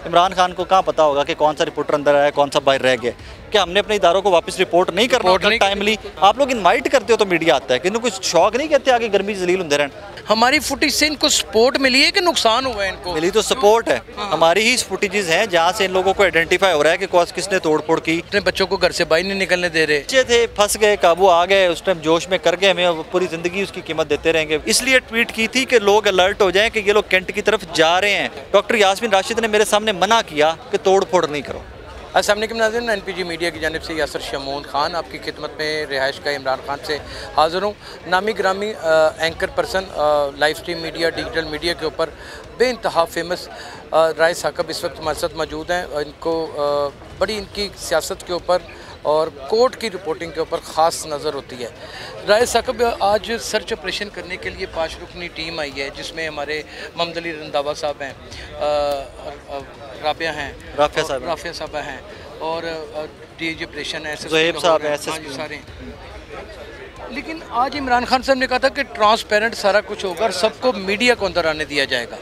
इमरान खान को कहाँ पता होगा कि कौन सा रिपोर्टर अंदर आया, कौन सा बाहर रह गया? क्या हमने अपने इदारों को वापस रिपोर्ट नहीं करना होता टाइमली? आप लोग इनवाइट करते हो तो मीडिया आता है, किन्तु कुछ शौक नहीं कहते आगे गर्मी जलील होंगे रहन। हमारी फुटेज से इनको सपोर्ट मिली है कि नुकसान हुआ है इनको? मिली तो सपोर्ट है, हमारी ही फुटेजेस हैं जहाँ से इन लोगों को आइडेंटिफाई हो रहा है कि किसने तोड़ फोड़ की। अपने बच्चों को घर से बाहर नहीं निकलने दे रहे। बच्चे थे, फंस गए, काबू आ गए, उस टाइम जोश में कर गए, हमें पूरी जिंदगी उसकी कीमत देते रहेंगे। इसलिए ट्वीट की थी कि लोग अलर्ट हो जाएं कि ये लोग कैंट की तरफ जा रहे हैं। डॉक्टर यास्मीन राशिद ने मेरे सामने मना किया कि तोड़ फोड़ नहीं करो। अस्सलाम वालेकुम नाज़रीन, NPG मीडिया की जानिब से यासर शमून खान आपकी खिदमत में रिहाइश का इमरान खान से हाज़िर हूँ। नामी ग्रामी anchor person live stream media, digital media के ऊपर बेइंतहा फेमस राइस साकब इस वक्त हमारे साथ मौजूद हैं। इनको बड़ी इनकी सियासत के ऊपर और कोर्ट की रिपोर्टिंग के ऊपर ख़ास नज़र होती है। राइस साकब आज सर्च ऑपरेशन करने के लिए 5 रुकनी टीम आई है, जिसमें हमारे मोहम्मद अली रंधावा साहब हैं, राफिया साहब हैं और DIG ऑपरेशन है, ज़ोहेब साहब हैं, सारे। लेकिन आज इमरान खान साहब ने कहा था कि ट्रांसपेरेंट सारा कुछ होगा और सबको मीडिया को अंदर आने दिया जाएगा,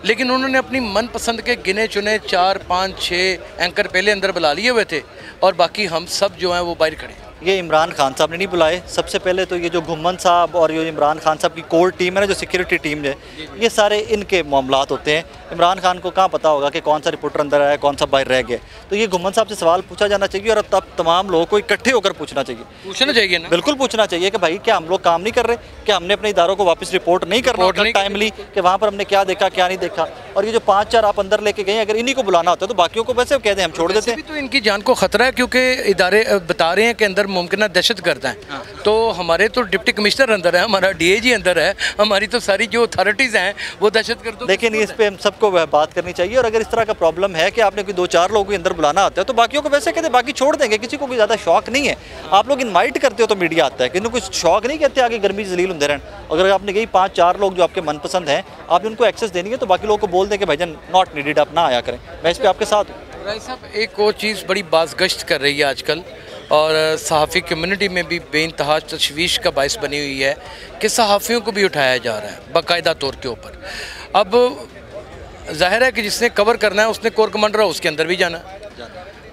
लेकिन उन्होंने अपनी मनपसंद के गिने चुने 4, 5, 6 एंकर पहले अंदर बुला लिए हुए थे और बाकी हम सब जो हैं वो बाहर खड़े हैं। ये इमरान खान साहब ने नहीं बुलाए। सबसे पहले तो ये जो घुम्मन साहब और ये इमरान खान साहब की कोर टीम है ना, जो सिक्योरिटी टीम है, ये सारे इनके मामलात होते हैं। इमरान खान को कहाँ पता होगा कि कौन सा रिपोर्टर अंदर आया, कौन सा बाहर रह गया? तो ये घुम्मन साहब से सवाल पूछा जाना चाहिए और तब तमाम लोगों को इकट्ठे होकर पूछना चाहिए ना? बिल्कुल पूछना चाहिए कि भाई क्या हम लोग काम नहीं कर रहे? क्या हमने अपने इदारों को वापस रिपोर्ट नहीं करना होता टाइमली कि वहाँ पर हमने क्या देखा क्या नहीं देखा? और ये जो 5-4 आप अंदर लेके गए, अगर इन्हीं को बुलाना होता है तो बाकियों को वैसे कह दें हम छोड़ देते हैं। तो इनकी जान को खतरा है, क्योंकि इदारे बता रहे हैं कि अंदर मुमकिन दहशत करता है। हाँ। तो हमारे तो डिप्टी कमिश्नर अंदर है, हमारा DIG अंदर है, हमारी तो सारी जो अथॉरिटीज़ हैं वो दहशत गर्द। लेकिन इस पे हम सबको बात करनी चाहिए और अगर इस तरह का प्रॉब्लम है कि आपने कोई 2-4 लोगों को अंदर बुलाना आता है तो बाकियों को वैसे कहते, बाकी छोड़ देंगे, किसी को कोई ज़्यादा शौक नहीं है। आप लोग इन्वाइट करते हो तो मीडिया आता है, किन्तु कुछ शौक नहीं कहते आगे गर्मी जलील होंगे रहन। अगर आपने कही 5-4 लोग जो आपके मनपसंद हैं, आपने उनको एक्सेस देनी है तो बाकी लोगों को बोल दें कि भाईजान नॉट नीडेड, आप ना आया करें। मैं इस पर आपके साथ हूँ। राय साहब, एक और चीज़ बड़ी बाज़गश्त कर रही है आजकल और सहाफ़ी कम्युनिटी में भी बेइंतहा तशवीश का बायस बनी हुई है कि सहाफ़ियों को भी उठाया जा रहा है बाकायदा तौर के ऊपर। अब जाहिर है कि जिसने कवर करना है उसने कोर कमांडर हाउस के अंदर भी जाना है,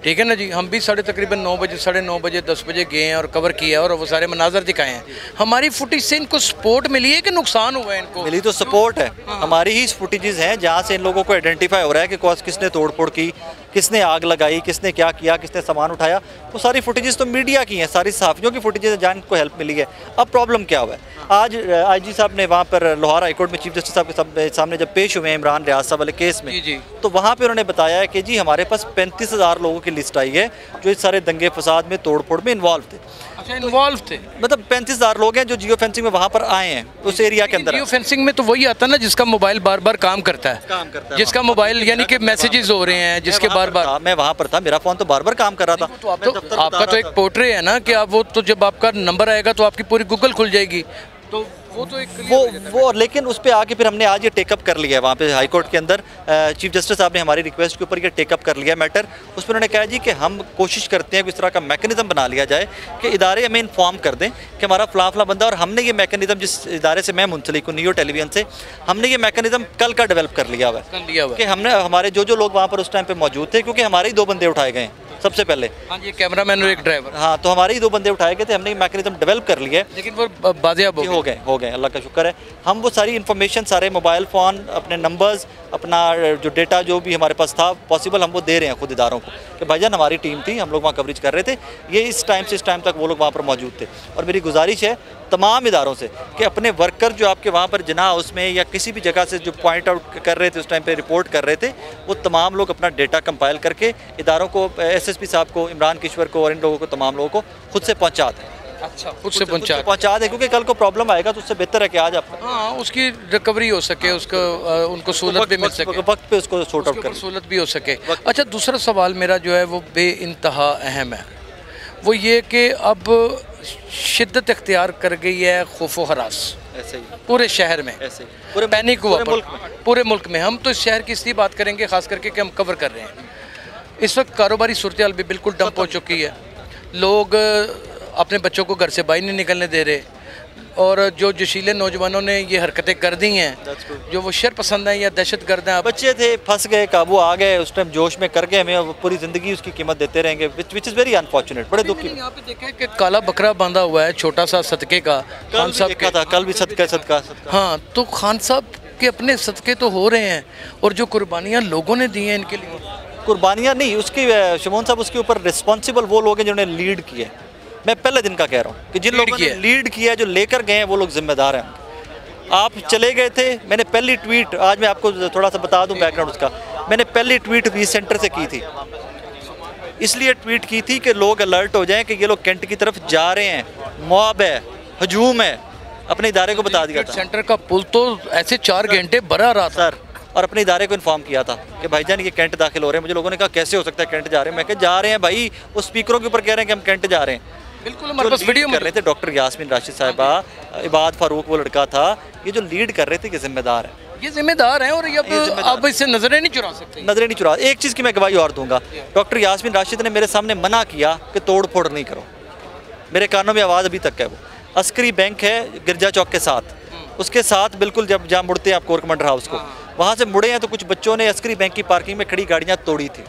ठीक है ना जी। हम भी तकरीबन 9 बजे, 9:30 बजे, 10 बजे गए हैं और कवर किया है और वो सारे मनाजर दिखाए हैं। हमारी फुटेज से इनको सपोर्ट मिली है कि नुकसान हुआ है इनको? मिली तो सपोर्ट है, हमारी ही फुटेजेस हैं जहाँ से इन लोगों को आइडेंटिफाई हो रहा है कि किसने तोड़ फोड़ की, किसने आग लगाई, किसने क्या किया, किसने सामान उठाया। वो सारी फुटेजेस तो मीडिया की हैं, सारी सहाफ़ियों की फुटेजेस हैं जहाँ इनको हेल्प मिली है। अब प्रॉब्लम क्या हुआ है? आज IG साहब ने वहाँ पर लाहौर हाई कोर्ट में चीफ जस्टिस साहब के सामने जब पेश हुए हैं इमरान रियाज साहब वाले केस में, जी। तो वहाँ पर उन्होंने बताया है कि जी हमारे पास 35,000 लोगों की लिस्ट आई है जो इस सारे दंगे फसाद में तोड़ फोड़ में इन्वॉल्व थे। अच्छा, इन्वॉल्व थे, मतलब 35,000 लोग हैं जो जियो फेंसिंग में वहाँ पर आए हैं उस एरिया के अंदर। जियो फेंसिंग में तो वही आता है ना जिसका मोबाइल बार बार काम करता है, जिसका मोबाइल यानी कि मैसेजेस हो रहे हैं, जिसके बार बार। मैं वहाँ पर था, मेरा फ़ोन तो बार बार काम कर रहा था। तो आपका तो एक पोर्ट्रे है ना कि आप वो तो जब आपका नंबर आएगा तो आपकी पूरी गूगल खुल जाएगी, तो वो तो एक वो लेकिन उस पर आके फिर हमने आज ये टेकअप कर लिया है वहाँ पे हाई कोर्ट के अंदर। चीफ जस्टिस साहब ने हमारी रिक्वेस्ट के ऊपर ये टेकअप कर लिया मैटर। उस पर उन्होंने कहा जी कि हम कोशिश करते हैं कि इस तरह का मैकेनिज्म बना लिया जाए कि इदारे हमें इन्फॉर्म कर दें कि हमारा फला बंदा, और हमने ये मैकेनिज्म जिस इदारे से मैं मुंसलिक हूँ नियो टेलीविजन से, हमने ये मैकेनिज्म कल का डेवलप कर लिया हुआ है कि हमने हमारे जो लोग वहाँ पर उस टाइम पर मौजूद थे, क्योंकि हमारे ही 2 बंदे उठाए गए सबसे पहले। हाँ, ये कैमरामैन और एक ड्राइवर। हाँ, तो हमारे ही 2 बंदे उठाए गए थे, हमने मैकेनिज्म डेवलप कर लिया है, लेकिन वो बाजियाब हो गए, अल्लाह का शुक्र है। हम वो सारी इन्फॉर्मेशन, सारे मोबाइल फ़ोन, अपने नंबर्स, अपना जो डेटा जो भी हमारे पास था पॉसिबल, हम वो दे रहे हैं खुद इदारों को कि भाईजान हमारी टीम थी, हम लोग वहाँ कवरेज कर रहे थे, ये इस टाइम से इस टाइम तक वो लोग वहाँ पर मौजूद थे। और मेरी गुजारिश है तमाम इदारों से कि अपने वर्कर जो आपके वहाँ पर जना हाउस में या किसी भी जगह से जो पॉइंट आउट कर रहे थे, उस टाइम पे रिपोर्ट कर रहे थे, वो तमाम लोग अपना डेटा कंपाइल करके इदारों को, SSP साहब को, इमरान किश्वर को और इन लोगों को, तमाम लोगों को खुद से पहुँचा दें। अच्छा, खुद से पहुँचा दें, क्योंकि कल को प्रॉब्लम आएगा तो उससे बेहतर है कि आज आप उसकी रिकवरी हो सके, उसको उनको सहूलत भी मिल सके, वक्त पे उसको सॉर्ट आउट कर, सहूलत भी हो सके। अच्छा, दूसरा सवाल मेरा जो है वो बेइंतहा अहम है, वो ये कि अब शिद्दत इख्तियार कर गई है खौफो हरास ऐसे ही पूरे शहर में, ऐसे ही पूरे पैनिक हुआ पूरे मुल्क में। हम तो इस शहर की इसलिए बात करेंगे खास करके कि हम कवर कर रहे हैं। इस वक्त कारोबारी सूरत हाल भी बिल्कुल डंप हो चुकी है, लोग अपने बच्चों को घर से बाहर नहीं निकलने दे रहे और जो जोशीले नौजवानों ने ये हरकतें कर दी हैं, जो वो शर पसंद हैं या दहशत गर्द हैं, बच्चे थे, फंस गए, काबू आ गए, उस टाइम जोश में कर गए, हमें पूरी ज़िंदगी उसकी कीमत देते रहेंगे, विच इज़ वेरी अनफॉर्चुनेट। बड़े दुख की। यहाँ पे देखा है कि काला बकरा बांधा हुआ है छोटा सा सदके का खान साहब देखा था, कल भी सदका। हाँ, तो खान साहब के अपने सदके तो हो रहे हैं, और जो कुर्बानियाँ लोगों ने दी हैं इनके लिए, कुर्बानियाँ नहीं, उसकी शमून साहब उसके ऊपर रिस्पॉन्सिबल वो लोग हैं जिन्होंने लीड किया है। मैं पहले दिन का कह रहा हूँ कि जिन लोगों ने लीड किया, जो लेकर गए हैं, वो लोग जिम्मेदार हैं। आप चले गए थे, मैंने पहली ट्वीट, आज मैं आपको थोड़ा सा बता दूं बैकग्राउंड उसका, मैंने पहली ट्वीट वी सेंटर से की थी, इसलिए ट्वीट की थी कि लोग अलर्ट हो जाएं कि ये लोग कैंट की तरफ जा रहे हैं, मॉब है, हजूम है। अपने इदारे को बता दिया था। सेंटर का पुल तो ऐसे 4 घंटे भरा रहा सर, और अपने इदारे को इन्फॉर्म किया था कि भाईजान ये कैंट दाखिल हो रहे हैं। मुझे लोगों ने कहा कैसे हो सकता है कैंट जा रहे हैं, मैं कहा जा रहे हैं भाई, वो स्पीकरों के ऊपर कह रहे हैं कि हम कैंट जा रहे हैं। बिल्कुल, हमारे पास वीडियो कर रहे थे डॉक्टर यास्मीन राशिद साहिबा, इबाद फारूक वो लड़का था, ये जो लीड कर रहे थे, ये जिम्मेदार है, ये जिम्मेदार हैं, और अब इससे नजरें नहीं चुरा सकते, नजरें नहीं चुरा। एक चीज़ की मैं गवाही और दूंगा, डॉक्टर यास्मीन राशिद ने मेरे सामने मना किया कि तोड़ फोड़ नहीं करो, मेरे कानों में आवाज़ अभी तक है। वो अस्करी बैंक है गिरजा चौक के साथ, उसके साथ बिल्कुल जब जहाँ मुड़ते हैं आप कोर कमांडर हाउस को, वहाँ से मुड़े हैं तो कुछ बच्चों ने अस्करी बैंक की पार्किंग में खड़ी गाड़ियाँ तोड़ी थी,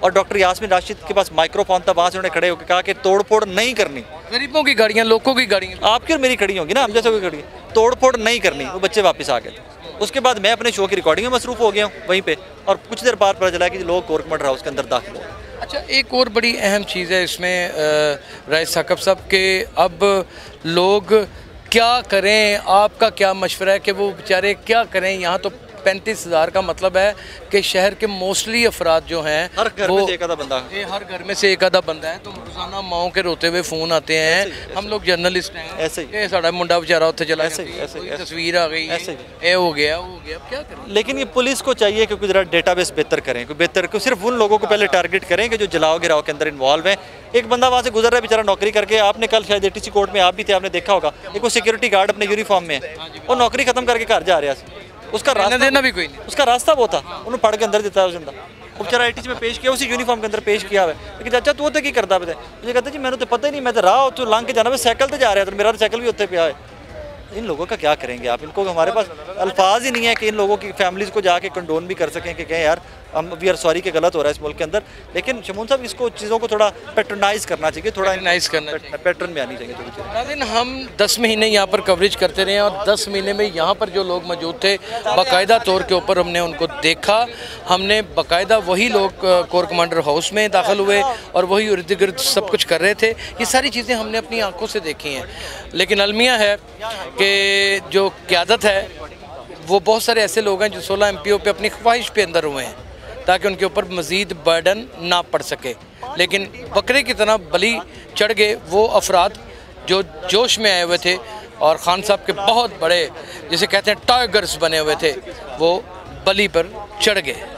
और डॉक्टर यास्मीन राशिद के पास माइक्रोफोन था, वहाँ से उन्होंने खड़े होकर कहा कि तोड़ फोड़ नहीं करनी, गरीबों की गाड़ियाँ, लोगों की गाड़ियाँ, आपकी और मेरी खड़ी होंगी ना, हम जैसे कोई खड़ी, तोड़ फोड़ नहीं करनी। वो बच्चे वापस आ गए थे। उसके बाद मैं अपने शो की रिकॉर्डिंग में मसरूफ़ हो गया हूँ वहीं पे, और कुछ देर बाद पता चला कि लोग कोर कमांडर हाउस के अंदर दाखिल हो गए। अच्छा, एक और बड़ी अहम चीज़ है इसमें राइस साकब साहब के, अब लोग क्या करें, आपका क्या मशवरा है कि वो बेचारे क्या करें? यहाँ तो 35,000 का मतलब है कि शहर के मोस्टली अफराद जो हैं, हर घर में से एक आधा बंदा, हर घर में से एक आधा बंदा है, तो रोजाना माओ के रोते हुए फ़ोन आते हैं। हम लोग जर्नलिस्ट हैं, ऐसे ही साड़ा मुंडा बेचारा उत्थे चला, ऐसे तस्वीर आ गई, ये हो गया, वो हो गया, अब क्या करें? लेकिन ये पुलिस को चाहिए कि ज़रा डेटाबेस बेहतर करें, कोई बेहतर, कोई सिर्फ उन लोगों को पहले टारगेट करें कि जो जलाओ गिराओ के अंदर इन्वॉल्व हैं। एक बंदा वहाँ से गुजर रहा है बेचारा नौकरी करके, आपने कल शायद ATC कोर्ट में आप भी थे, आपने देखा होगा, एक वो सिक्योरिटी गार्ड अपने यूनिफॉर्म में है, वो नौकरी खत्म करके घर जा रहा है, उसका रास्ता देना भी कोई नहीं, उसका रास्ता वो था, उन्होंने पढ़ के अंदर देता है उस बंदा, वो बेचारा ATC में पेश किया, उसी यूनिफॉर्म के अंदर पेश किया हुआ है। लेकिन चाचा तू तो की करता है, मुझे कहते जी मैंने तो पता ही नहीं, मैं तो राह तू लंघ के जाना, मैं साइकिल से जा रहा है, तो मेरा साइकिल भी उत्ते पे है। इन लोगों का क्या करेंगे आप? इनको हमारे पास अल्फाज ही नहीं है कि इन लोगों की फैमिलीज़ को जाके कंडोन भी कर सकें कि कहें यार हम वी आर सॉरी कि गलत हो रहा है इस मुल्क के अंदर। लेकिन शमून साहब इसको चीज़ों को थोड़ा पैट्रनाइज करना चाहिए, थोड़ा पैट्रनाइज करना चाहिए, पैटर्न में आनी चाहिए थोड़ी चीज़ें। नाज़रीन, हम 10 महीने यहाँ पर कवरेज करते रहे, और 10 महीने में यहाँ पर जो लोग मौजूद थे, बाकायदा तौर के ऊपर हमने उनको देखा, हमने बाकायदा वही लोग कोर कमांडर हाउस में दाखिल हुए और वही इर्द गिर्द सब कुछ कर रहे थे। ये सारी चीज़ें हमने अपनी आंखों से देखी हैं। लेकिन अलमिया है कि जो क़यादत है, वो बहुत सारे ऐसे लोग हैं जो 16 MPO पे अपनी ख्वाहिश पे अंदर हुए हैं ताकि उनके ऊपर मज़ीद बर्डन ना पड़ सके। लेकिन बकरे की तरह बलि चढ़ गए वो अफराद जो जोश में आए हुए थे, और ख़ान साहब के बहुत बड़े जिसे कहते हैं टाइगर्स बने हुए थे, वो बलि पर चढ़ गए।